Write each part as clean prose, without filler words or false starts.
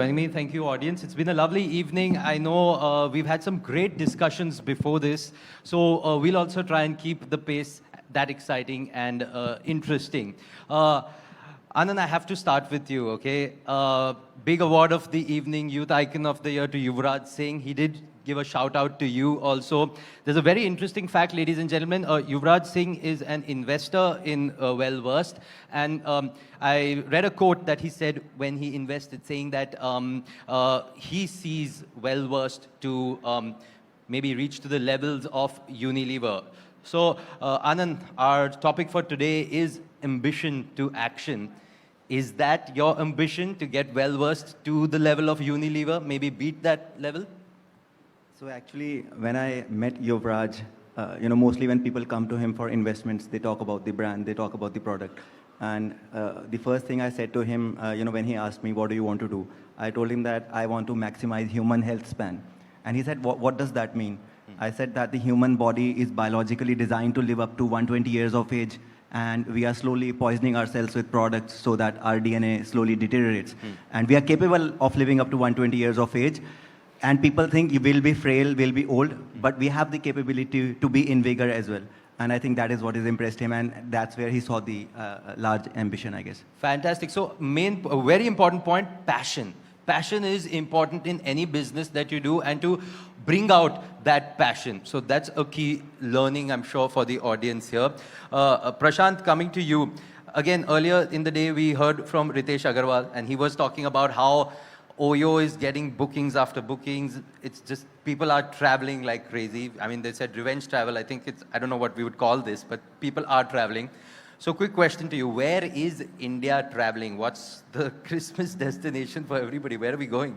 Joining me. Thank you, audience. It's been a lovely evening. I know we've had some great discussions before this, so we'll also try and keep the pace that exciting and interesting. Aanan, I have to start with you, okay? Big award of the evening, Youth Icon of the Year to Yuvraj Singh. He did give a shout out to you also. There's a very interesting fact, ladies and gentlemen. Yuvraj Singh is an investor in Well-Versed. And I read a quote that he said when he invested, saying that he sees Well-Versed to maybe reach to the levels of Unilever. So, Aanan, our topic for today is ambition to action. Is that your ambition, to get Well-Versed to the level of Unilever, maybe beat that level? So actually, when I met Yuvraj, mostly when people come to him for investments, they talk about the brand, they talk about the product. And the first thing I said to him, when he asked me, what do you want to do? I told him that I want to maximize human health span. And he said, what does that mean? I said that the human body is biologically designed to live up to 120 years of age, and we are slowly poisoning ourselves with products so that our DNA slowly deteriorates. And we are capable of living up to 120 years of age. And people think you will be frail, will be old, but we have the capability to be in vigor as well. And I think that is what has impressed him, and that's where he saw the large ambition, I guess. Fantastic. So, a very important point, passion. Passion is important in any business that you do, and to bring out that passion. So that's a key learning, I'm sure, for the audience here. Prashant, coming to you. Again, earlier in the day, we heard from Ritesh Agarwal, and he was talking about how Oyo is getting bookings after bookings. It's just, people are traveling like crazy. I mean, they said revenge travel. I think I don't know what we would call this, but people are traveling. So quick question to you. Where is India traveling? What's the Christmas destination for everybody? Where are we going?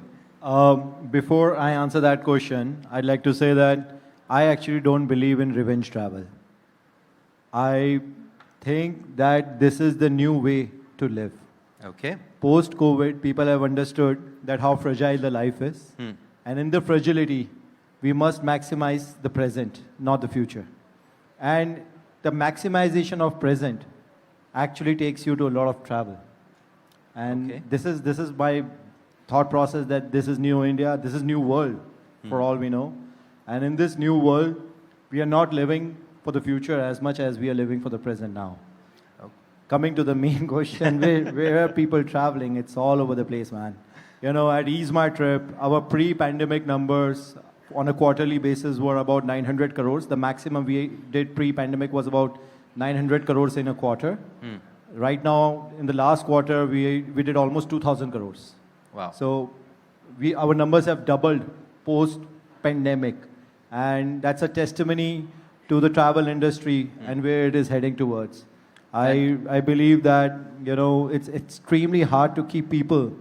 Before I answer that question, I'd like to say that I actually don't believe in revenge travel. I think that this is the new way to live. Okay. Post-COVID, people have understood that how fragile the life is. And in the fragility, we must maximize the present, not the future. And the maximization of present actually takes you to a lot of travel. And this is my thought process, that this is new India, this is new world, for all we know. And in this new world, we are not living for the future as much as we are living for the present now. Coming to the main question, where are people traveling? It's all over the place, man. At Ease My Trip, our pre-pandemic numbers on a quarterly basis were about 900 crores. The maximum we did pre-pandemic was about 900 crores in a quarter. Right now, in the last quarter, we did almost 2,000 crores. Wow. So our numbers have doubled post-pandemic. And that's a testimony to the travel industry and where it is heading towards. I believe that, it's extremely hard to keep people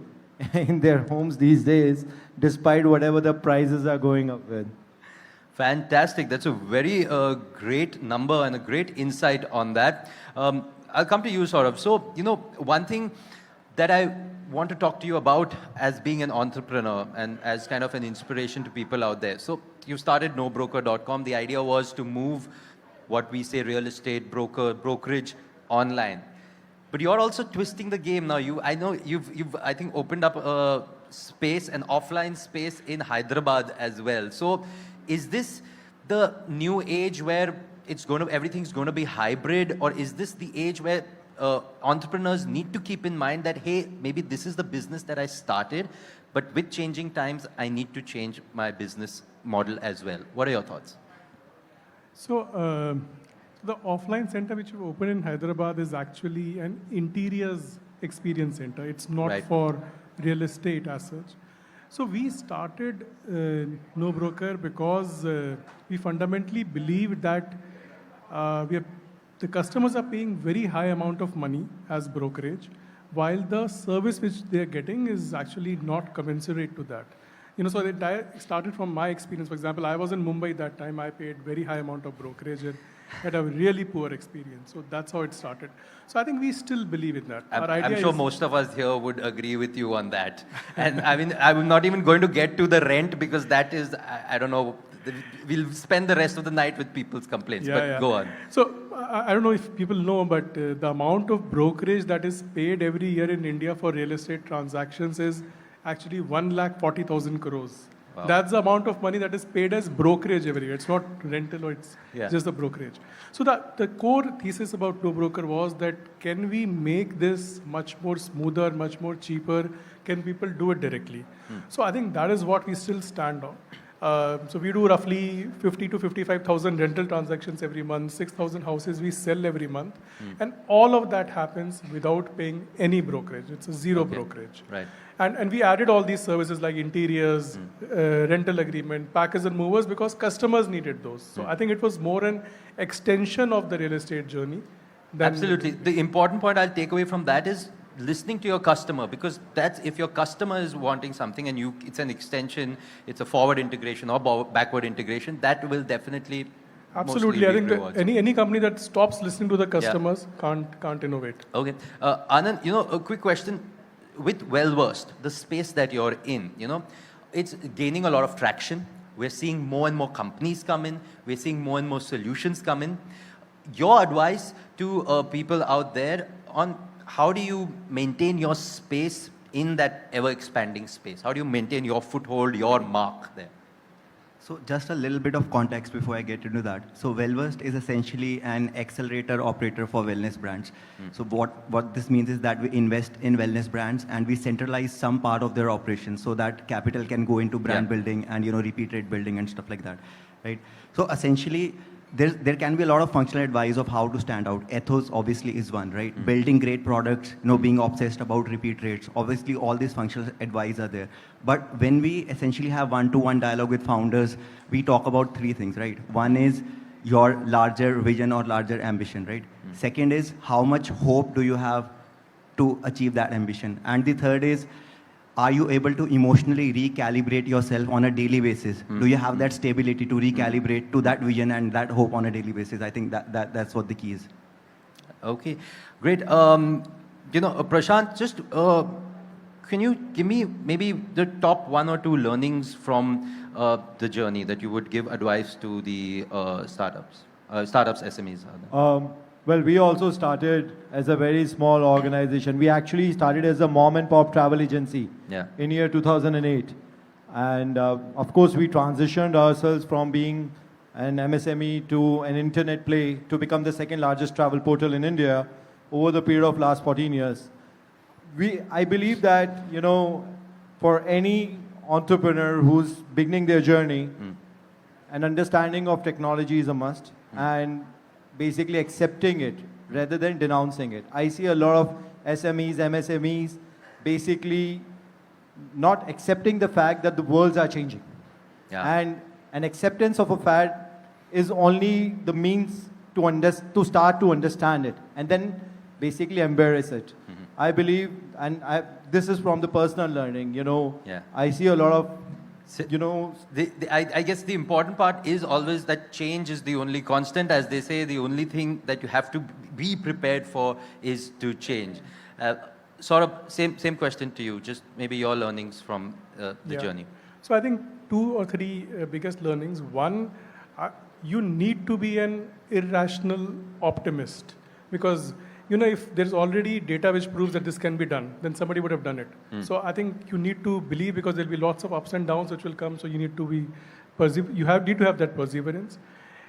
in their homes these days, despite whatever the prices are going up with. Fantastic. That's a very great number and a great insight on that. I'll come to you, Saurabh. So, one thing that I want to talk to you about as being an entrepreneur and as kind of an inspiration to people out there. So, you started nobroker.com. The idea was to move what we say real estate, brokerage online. But you're also twisting the game now. I know you've I think opened up a space, an offline space in Hyderabad as well. So is this the new age where everything's going to be hybrid, or is this the age where entrepreneurs need to keep in mind that, hey, maybe this is the business that I started, but with changing times, I need to change my business model as well? What are your thoughts? So, the offline center which we opened in Hyderabad is actually an interiors experience center. It's not for real estate as such. So we started No Broker because we fundamentally believe that the customers are paying very high amount of money as brokerage, while the service which they are getting is actually not commensurate to that. So the entire started from my experience. For example, I was in Mumbai that time. I paid very high amount of brokerage and had a really poor experience. So that's how it started. So I think we still believe in that. I'm sure most of us here would agree with you on that. And I mean, I'm not even going to get to the rent, because that is, I don't know, we'll spend the rest of the night with people's complaints. Go on. So I don't know if people know, but the amount of brokerage that is paid every year in India for real estate transactions is actually 1,40,000 crores. Wow. That's the amount of money that is paid as brokerage every year. It's not rental or it's just the brokerage. So the core thesis about Two Broker was that can we make this much more smoother, much more cheaper? Can people do it directly? So I think that is what we still stand on. So we do roughly 50 to 55,000 rental transactions every month, 6,000 houses we sell every month. And all of that happens without paying any brokerage. It's a zero brokerage. Right. And we added all these services like interiors, rental agreement, packers and movers because customers needed those. So I think it was more an extension of the real estate journey. Absolutely. The important point I'll take away from that is listening to your customer, because that's if your customer is wanting something and it's an extension, it's a forward integration or backward integration, that will definitely absolutely. I think any company that stops listening to the customers can't innovate. Okay. Aanan, a quick question. With Wellversed, the space that you're in, it's gaining a lot of traction. We're seeing more and more companies come in. We're seeing more and more solutions come in. Your advice to people out there on how do you maintain your space in that ever-expanding space? How do you maintain your foothold, your mark there? So just a little bit of context before I get into that. So Wellversed is essentially an accelerator operator for wellness brands. So what this means is that we invest in wellness brands and we centralize some part of their operations so that capital can go into brand building and repeat rate building and stuff like that, right? So essentially, there can be a lot of functional advice of how to stand out. Ethos obviously is one, right? Building great products, being obsessed about repeat rates. Obviously, all these functional advice are there. But when we essentially have one-to-one dialogue with founders, we talk about three things, right? One is your larger vision or larger ambition, right? Second is how much hope do you have to achieve that ambition? And the third is, are you able to emotionally recalibrate yourself on a daily basis? Do you have that stability to recalibrate to that vision and that hope on a daily basis? I think that's what the key is. Okay, great. Prashant, just can you give me maybe the top one or two learnings from the journey that you would give advice to the startups, SMEs? Well, we also started as a very small organization. We actually started as a mom and pop travel agency in year 2008. And of course, we transitioned ourselves from being an MSME to an internet play to become the second largest travel portal in India over the period of last 14 years. I believe that, for any entrepreneur who's beginning their journey, an understanding of technology is a must. And basically accepting it rather than denouncing it. I see a lot of SMEs, MSMEs basically not accepting the fact that the worlds are changing. And an acceptance of a fact is only the means to start to understand it and then basically embrace it. I believe, and this is from the personal learning, I see a lot of I guess the important part is always that change is the only constant. As they say, the only thing that you have to be prepared for is to change. Saurabh, same question to you, just maybe your learnings from the journey. So I think 2 or 3 biggest learnings. One, you need to be an irrational optimist because if there's already data which proves that this can be done, then somebody would have done it. So I think you need to believe because there'll be lots of ups and downs which will come. So you need to be need to have that perseverance.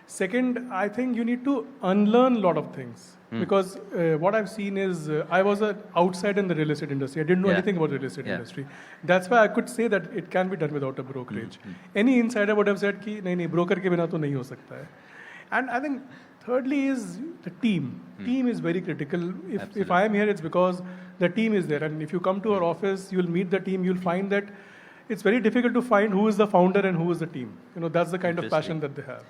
Second, I think you need to unlearn a lot of things because what I've seen is I was outside in the real estate industry. I didn't know anything about the real estate industry. That's why I could say that it can be done without a brokerage. Any insider would have said कि नहीं broker के बिना तो नहीं हो सकता है. And I think thirdly is the team. Team is very critical. If I am here, it's because the team is there. And if you come to our office, you'll meet the team. You'll find that it's very difficult to find who is the founder and who is the team. That's the kind of passion that they have.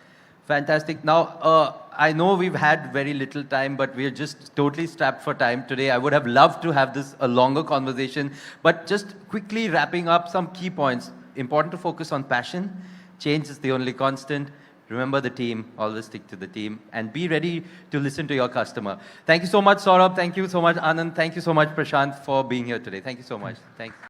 Fantastic. Now, I know we've had very little time, but we're just totally strapped for time today. I would have loved to have a longer conversation. But just quickly wrapping up some key points. Important to focus on passion. Change is the only constant. Remember the team, always stick to the team, and be ready to listen to your customer. Thank you so much, Saurabh. Thank you so much, Aanan. Thank you so much, Prashant, for being here today. Thank you so much. Thanks.